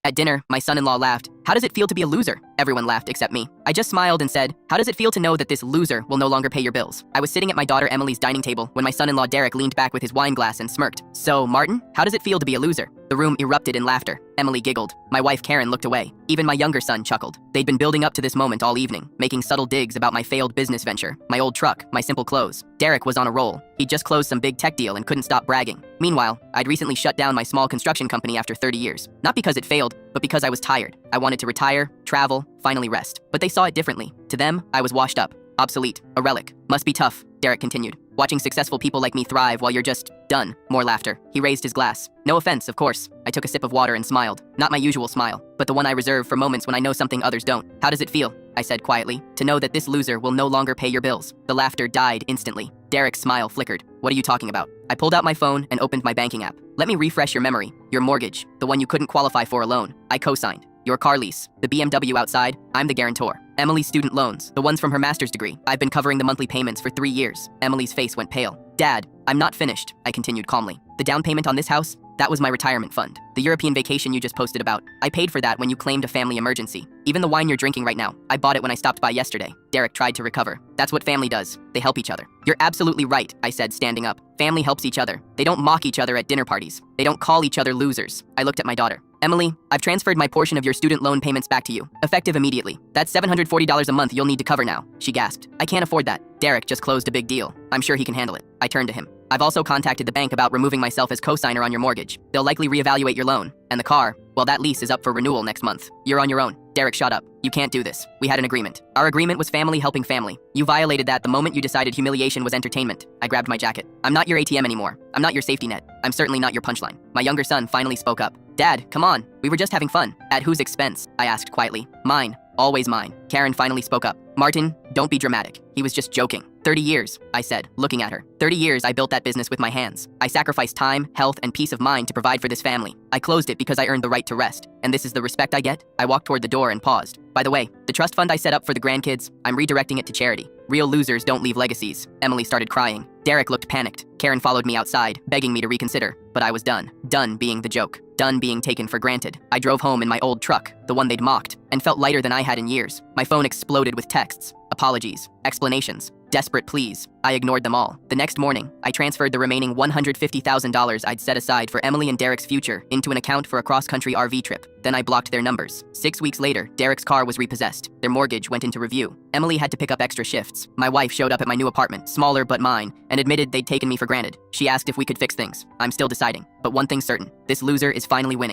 At dinner, my son-in-law laughed. How does it feel to be a loser? Everyone laughed except me. I just smiled and said, how does it feel to know that this loser will no longer pay your bills? I was sitting at my daughter Emily's dining table when my son-in-law Derek leaned back with his wine glass and smirked. So, Martin, how does it feel to be a loser? The room erupted in laughter. Emily giggled. My wife Karen looked away. Even my younger son chuckled. They'd been building up to this moment all evening, making subtle digs about my failed business venture, my old truck, my simple clothes. Derek was on a roll. He'd just closed some big tech deal and couldn't stop bragging. Meanwhile, I'd recently shut down my small construction company after 30 years. Not because it failed, but because I was tired. I wanted to retire, travel, finally rest. But they saw it differently. To them, I was washed up, obsolete, a relic. Must be tough, Derek continued. Watching successful people like me thrive while you're just done. More laughter. He raised his glass. No offense, of course. I took a sip of water and smiled. Not my usual smile, but the one I reserve for moments when I know something others don't. How does it feel? I said quietly. To know that this loser will no longer pay your bills. The laughter died instantly. Derek's smile flickered. What are you talking about? I pulled out my phone and opened my banking app. Let me refresh your memory. Your mortgage, the one you couldn't qualify for a loan, I co-signed. Your car lease, the BMW outside, I'm the guarantor. Emily's student loans, the ones from her master's degree. I've been covering the monthly payments for 3 years. Emily's face went pale. Dad, I'm not finished, I continued calmly. The down payment on this house, that was my retirement fund. The European vacation you just posted about, I paid for that when you claimed a family emergency. Even the wine you're drinking right now, I bought it when I stopped by yesterday. Derek tried to recover. That's what family does. They help each other. You're absolutely right, I said, standing up. Family helps each other. They don't mock each other at dinner parties. They don't call each other losers. I looked at my daughter. Emily, I've transferred my portion of your student loan payments back to you, effective immediately. That's $740 a month you'll need to cover now, she gasped. I can't afford that. Derek just closed a big deal. I'm sure he can handle it. I turned to him. I've also contacted the bank about removing myself as co-signer on your mortgage. They'll likely reevaluate your loan. And the car, well, that lease is up for renewal next month. You're on your own. Derek, shut up. You can't do this. We had an agreement. Our agreement was family helping family. You violated that the moment you decided humiliation was entertainment. I grabbed my jacket. I'm not your ATM anymore. I'm not your safety net. I'm certainly not your punchline. My younger son finally spoke up. Dad, come on. We were just having fun. At whose expense? I asked quietly. Mine. Always mine. Karen finally spoke up. Martin, don't be dramatic. He was just joking. 30 years, I said, looking at her. 30 years I built that business with my hands. I sacrificed time, health, and peace of mind to provide for this family. I closed it because I earned the right to rest. And this is the respect I get? I walked toward the door and paused. By the way, the trust fund I set up for the grandkids, I'm redirecting it to charity. Real losers don't leave legacies. Emily started crying. Derek looked panicked. Karen followed me outside, begging me to reconsider. But I was done. Done being the joke. Done being taken for granted. I drove home in my old truck, the one they'd mocked, and felt lighter than I had in years. My phone exploded with texts, apologies, explanations, desperate pleas. I ignored them all. The next morning, I transferred the remaining $150,000 I'd set aside for Emily and Derek's future into an account for a cross-country RV trip. Then I blocked their numbers. 6 weeks later, Derek's car was repossessed. Their mortgage went into review. Emily had to pick up extra shifts. My wife showed up at my new apartment, smaller but mine, and admitted they'd taken me for granted. She asked if we could fix things. I'm still deciding. But one thing's certain, this loser is finally winning.